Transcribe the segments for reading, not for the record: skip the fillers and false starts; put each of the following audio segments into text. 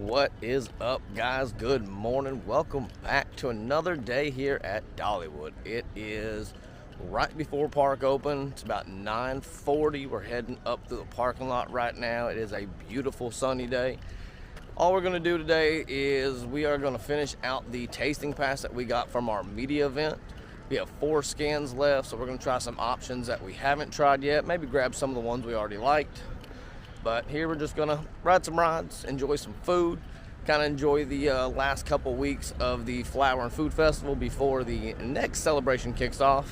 What is up, guys? Good morning. Welcome back to another day here at Dollywood. It is right before park open. It's about 9:40. We're heading up to the parking lot right now. It is a beautiful sunny day. All we're going to do today is we are going to finish out the tasting pass that we got from our media event. We have 4 skins left, so we're going to try some options that we haven't tried yet. Maybe grab some of the ones we already liked. But here we're just gonna ride some rides, enjoy some food, kind of enjoy the last couple weeks of the Flower and Food Festival before the next celebration kicks off,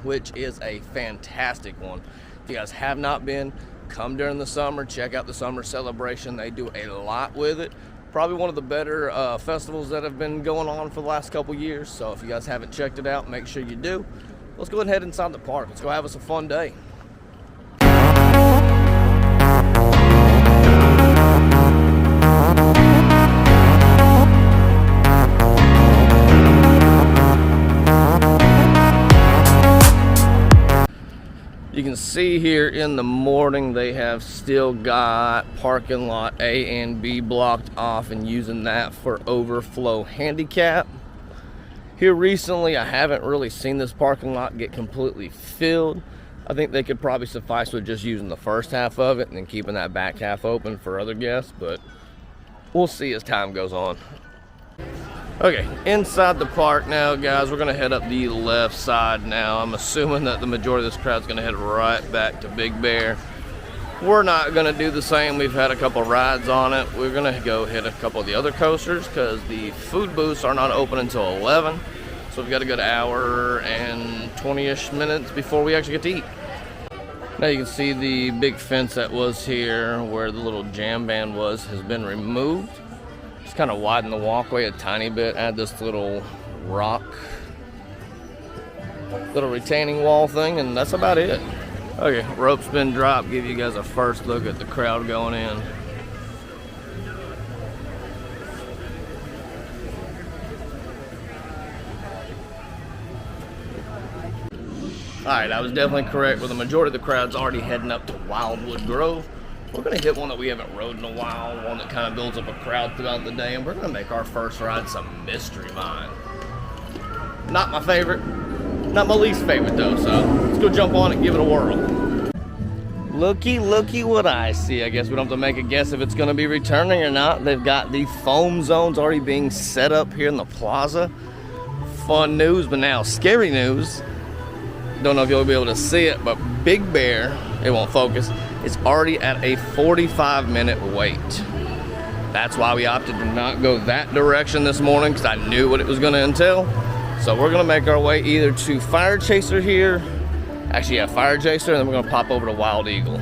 which is a fantastic one. If you guys have not been, come during the summer, check out the summer celebration. They do a lot with it. Probably one of the better festivals that have been going on for the last couple years. So if you guys haven't checked it out, make sure you do. Let's go ahead and head inside the park. Let's go have us a fun day. You can see here in the morning they have still got parking lot A and B blocked off and using that for overflow handicap. Here recently I haven't really seen this parking lot get completely filled. I think they could probably suffice with just using the first half of it and then keeping that back half open for other guests, but we'll see as time goes on. Okay, inside the park now, guys. We're gonna head up the left side now. I'm assuming that the majority of this crowd's gonna head right back to Big Bear. We're not gonna do the same. We've had a couple rides on it. We're gonna go hit a couple of the other coasters because the food booths are not open until 11. So we've got a good hour and 20-ish minutes before we actually get to eat. Now you can see the big fence that was here where the little jam band was has been removed. Just kind of widen the walkway a tiny bit, add this little rock, little retaining wall thing, and that's about it. Okay, rope's been dropped. Give you guys a first look at the crowd going in. Alright, I was definitely correct with the majority of the crowd's already heading up to Wildwood Grove. We're going to hit one that we haven't rode in a while, one that kind of builds up a crowd throughout the day, and we're going to make our first ride some Mystery Mine. Not my favorite, not my least favorite though, so let's go jump on it and give it a whirl. Looky what I see. I guess we don't have to make a guess if it's going to be returning or not. They've got the foam zones already being set up here in the plaza. Fun news, but now scary news. Don't know if you'll be able to see it, but Big Bear, it won't focus, is already at a 45-minute wait. That's why we opted to not go that direction this morning, because I knew what it was going to entail. So we're going to make our way either to Fire Chaser here, actually yeah, Fire Chaser, and then we're going to pop over to Wild Eagle.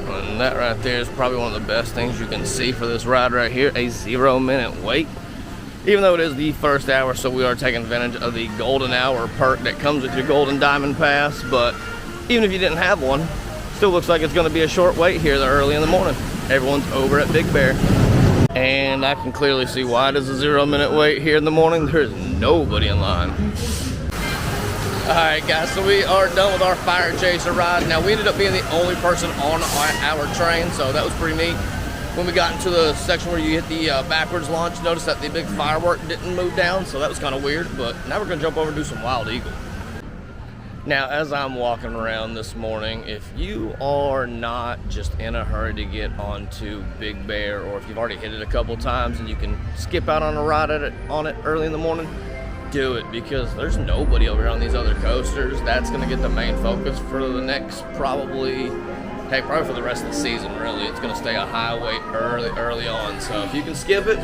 And that right there is probably one of the best things you can see for this ride right here, a 0-minute wait. Even though it is the first hour, so we are taking advantage of the golden hour perk that comes with your golden diamond pass. But even if you didn't have one, still looks like it's going to be a short wait here early in the morning. Everyone's over at Big Bear. And I can clearly see why it is a 0-minute wait here in the morning. There is nobody in line. Alright guys, so we are done with our Fire Chaser ride. Now we ended up being the only person on our train, so that was pretty neat. When we got into the section where you hit the backwards launch, notice that the big firework didn't move down, so that was kind of weird. But now we're going to jump over and do some Wild Eagle. Now, as I'm walking around this morning, if you are not just in a hurry to get onto Big Bear, or if you've already hit it a couple times and you can skip out on a ride on it early in the morning, do it, because there's nobody over here on these other coasters. That's going to get the main focus for the next probably for the rest of the season, really. It's going to stay a high weight early on. So if you can skip it,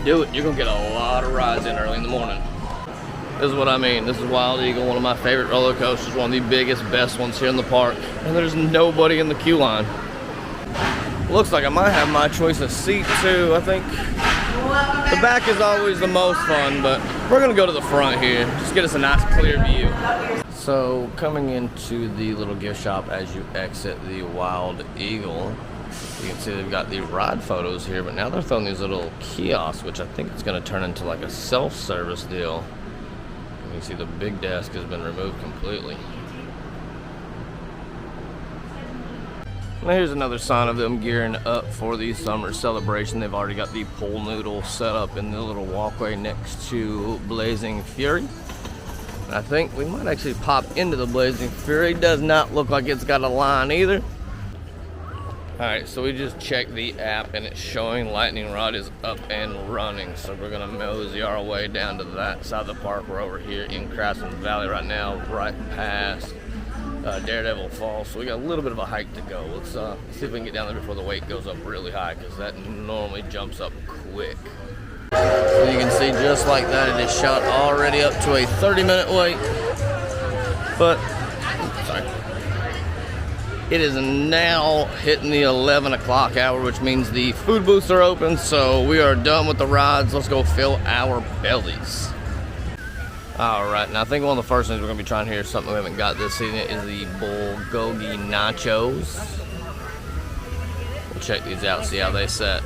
do it. You're going to get a lot of rides in early in the morning. This is what I mean. This is Wild Eagle, one of my favorite roller coasters, one of the biggest, best ones here in the park. And there's nobody in the queue line. Looks like I might have my choice of seat too, I think. The back is always the most fun, but we're going to go to the front here. Just get us a nice clear view. So coming into the little gift shop as you exit the Wild Eagle, you can see they've got the ride photos here, but now they're throwing these little kiosks, which I think it's going to turn into like a self-service deal. You can see the big desk has been removed completely. Now here's another sign of them gearing up for the summer celebration. They've already got the pool noodle set up in the little walkway next to Blazing Fury. And I think we might actually pop into the Blazing Fury. Does not look like it's got a line either. Alright, so we just checked the app and it's showing Lightning Rod is up and running. So we're gonna mosey our way down to that side of the park. We're over here in Craftsman Valley right now, right past Daredevil Falls. So we got a little bit of a hike to go. Let's see if we can get down there before the weight goes up really high, because that normally jumps up quick. So you can see just like that, it is shot already up to a 30-minute wait. But, sorry. It is now hitting the 11 o'clock hour, which means the food booths are open, so we are done with the rides. Let's go fill our bellies. Alright, now I think one of the first things we're going to be trying here, something we haven't got this season, is the bulgogi nachos. We'll check these out, see how they set.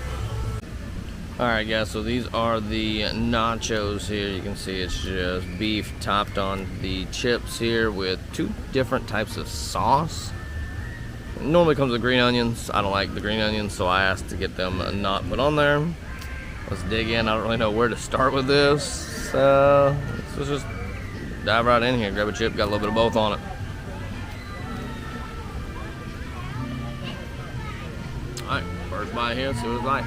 Alright guys, so these are the nachos here. You can see it's just beef topped on the chips here with 2 different types of sauce. It normally comes with green onions. I don't like the green onions, so I asked to get them not put on there. Let's dig in. I don't really know where to start with this. Let's just dive right in here. Grab a chip, got a little bit of both on it. Alright, first bite here, see what it's like.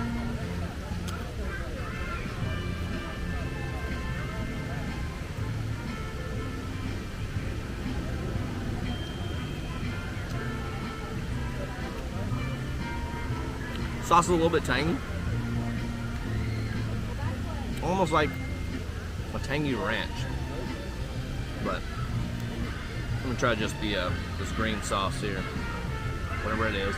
Sauce is a little bit tangy. Almost like a tangy ranch. But I'm gonna try just the this green sauce here. Whatever it is.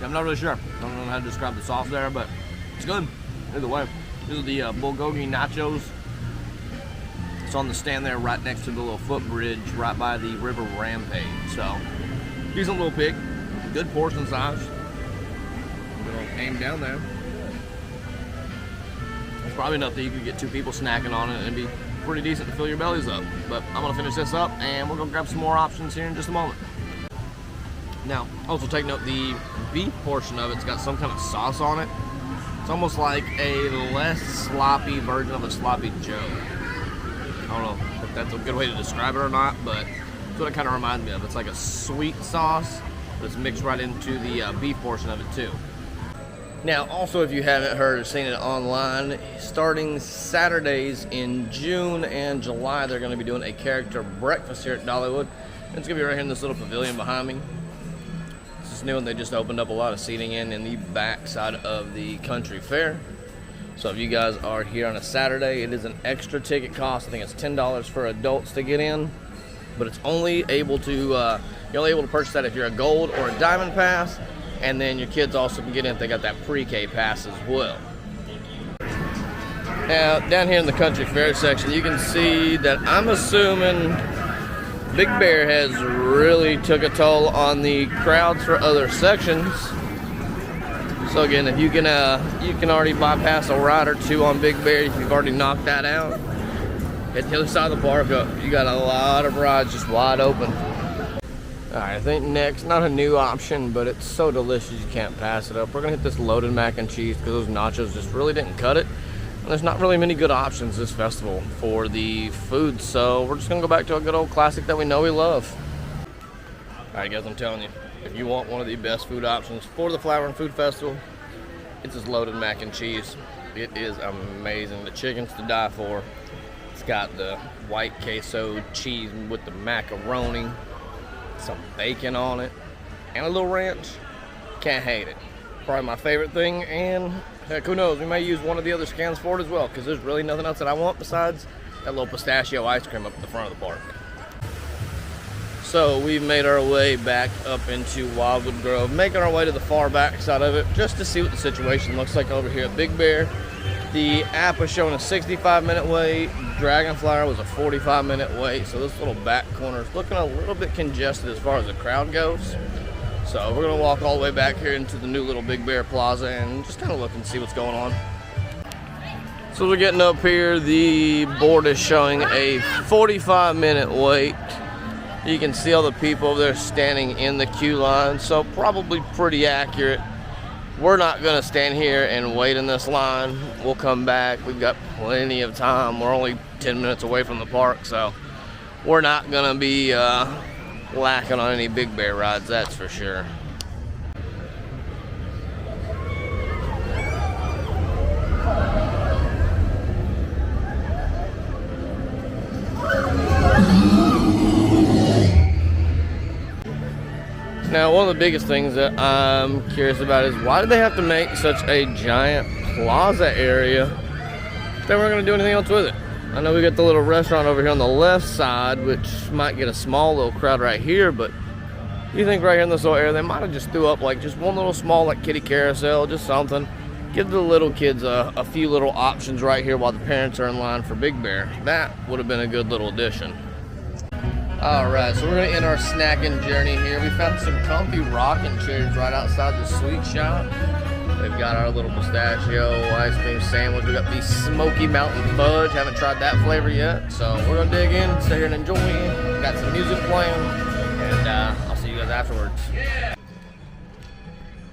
I'm not really sure. I don't know how to describe the sauce there, but it's good. Either way, this is the bulgogi nachos. It's on the stand there right next to the little footbridge right by the River Rampage. So, decent little pig. Good portion size. We'll aim down there. It's probably enough that you could get 2 people snacking on it and it'd be pretty decent to fill your bellies up. But I'm going to finish this up and we'll go grab some more options here in just a moment. Now, also take note, the beef portion of it's got some kind of sauce on it. It's almost like a less sloppy version of a sloppy Joe. I don't know if that's a good way to describe it or not, but that's what it kind of reminds me of. It's like a sweet sauce, but it's mixed right into the beef portion of it too. Now, also, if you haven't heard or seen it online, starting Saturdays in June and July, they're going to be doing a character breakfast here at Dollywood. And it's going to be right here in this little pavilion behind me. It's new, and they just opened up a lot of seating in the back side of the country fair. So if you guys are here on a Saturday, it is an extra ticket cost. I think it's $10 for adults to get in, but it's only able to you're only able to purchase that if you're a gold or a diamond pass, and then your kids also can get in if they got that pre-K pass as well. Now down here in the country fair section, you can see that I'm assuming Big Bear has really took a toll on the crowds for other sections. So again, if you can already bypass a ride or 2 on Big Bear, if you've already knocked that out, hit the other side of the park up. You got a lot of rides just wide open. Alright, I think next, not a new option, but it's so delicious you can't pass it up. We're gonna hit this loaded mac and cheese because those nachos just really didn't cut it. There's not really many good options this festival for the food, so we're just gonna go back to a good old classic that we know we love. Alright guys, I'm telling you, if you want one of the best food options for the Flower and Food Festival, it's this loaded mac and cheese. It is amazing. The chicken's to die for. It's got the white queso cheese with the macaroni, some bacon on it, and a little ranch. Can't hate it. Probably my favorite thing, and heck, who knows, we may use one of the other scans for it as well, because there's really nothing else that I want besides that little pistachio ice cream up at the front of the park. So we've made our way back up into Wildwood Grove, making our way to the far back side of it, just to see what the situation looks like over here at Big Bear. The app was showing a 65-minute wait, Dragonfly was a 45-minute wait, so this little back corner is looking a little bit congested as far as the crowd goes. So we're gonna walk all the way back here into the new little Big Bear Plaza and just kind of look and see what's going on. So we're getting up here, the board is showing a 45-minute wait. You can see all the people over there standing in the queue line, so probably pretty accurate. We're not gonna stand here and wait in this line. We'll come back, we've got plenty of time. We're only 10 minutes away from the park, so we're not gonna be lacking on any Big Bear rides, that's for sure. Now, one of the biggest things that I'm curious about is why did they have to make such a giant plaza area if they weren't going to do anything else with it? I know we got the little restaurant over here on the left side, which might get a small little crowd right here, but you think right here in this little area, they might have just threw up like just one little small like kiddie carousel, just something. Give the little kids a few little options right here while the parents are in line for Big Bear. That would have been a good little addition. Alright, so we're going to end our snacking journey here. We found some comfy rocking chairs right outside the sweet shop. They've got our little pistachio ice cream sandwich. We got the Smoky Mountain Fudge. Haven't tried that flavor yet. So we're going to dig in, stay here and enjoy. Got some music playing. And I'll see you guys afterwards.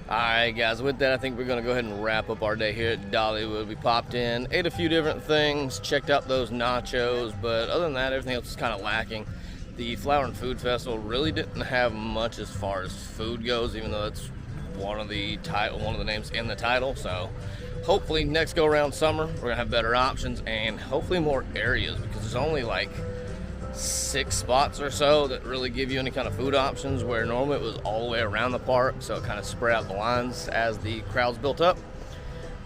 Alright guys, with that I think we're going to go ahead and wrap up our day here at Dollywood. We popped in, ate a few different things, checked out those nachos, but other than that everything else is kind of lacking. The Flower and Food Festival really didn't have much as far as food goes, even though it's one of the names in the title. So hopefully next go around summer we're gonna have better options and hopefully more areas, because there's only like 6 spots or so that really give you any kind of food options, where normally it was all the way around the park, so it kind of spread out the lines as the crowds built up.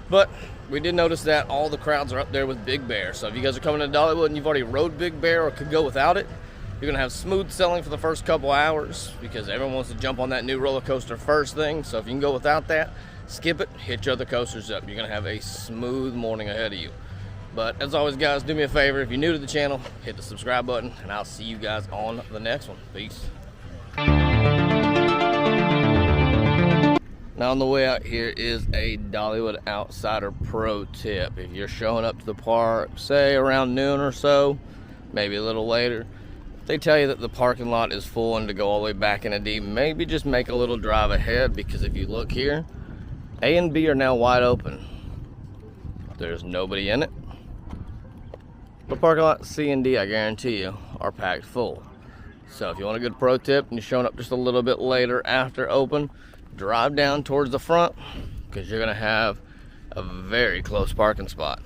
But we did notice that all the crowds are up there with Big Bear, so if you guys are coming to Dollywood and you've already rode Big Bear or could go without it, you're going to have smooth selling for the first couple hours because everyone wants to jump on that new roller coaster first thing. So if you can go without that, skip it, hit your other coasters up. You're going to have a smooth morning ahead of you. But as always, guys, do me a favor. If you're new to the channel, hit the subscribe button, and I'll see you guys on the next one. Peace. Now on the way out here is a Dollywood Outsider pro tip. If you're showing up to the park, say around noon or so, maybe a little later, they tell you that the parking lot is full and to go all the way back in a D, maybe just make a little drive ahead, because if you look here, A and B are now wide open. There's nobody in it. The parking lot C and D, I guarantee you, are packed full. So if you want a good pro tip and you're showing up just a little bit later after open, drive down towards the front, because you're going to have a very close parking spot.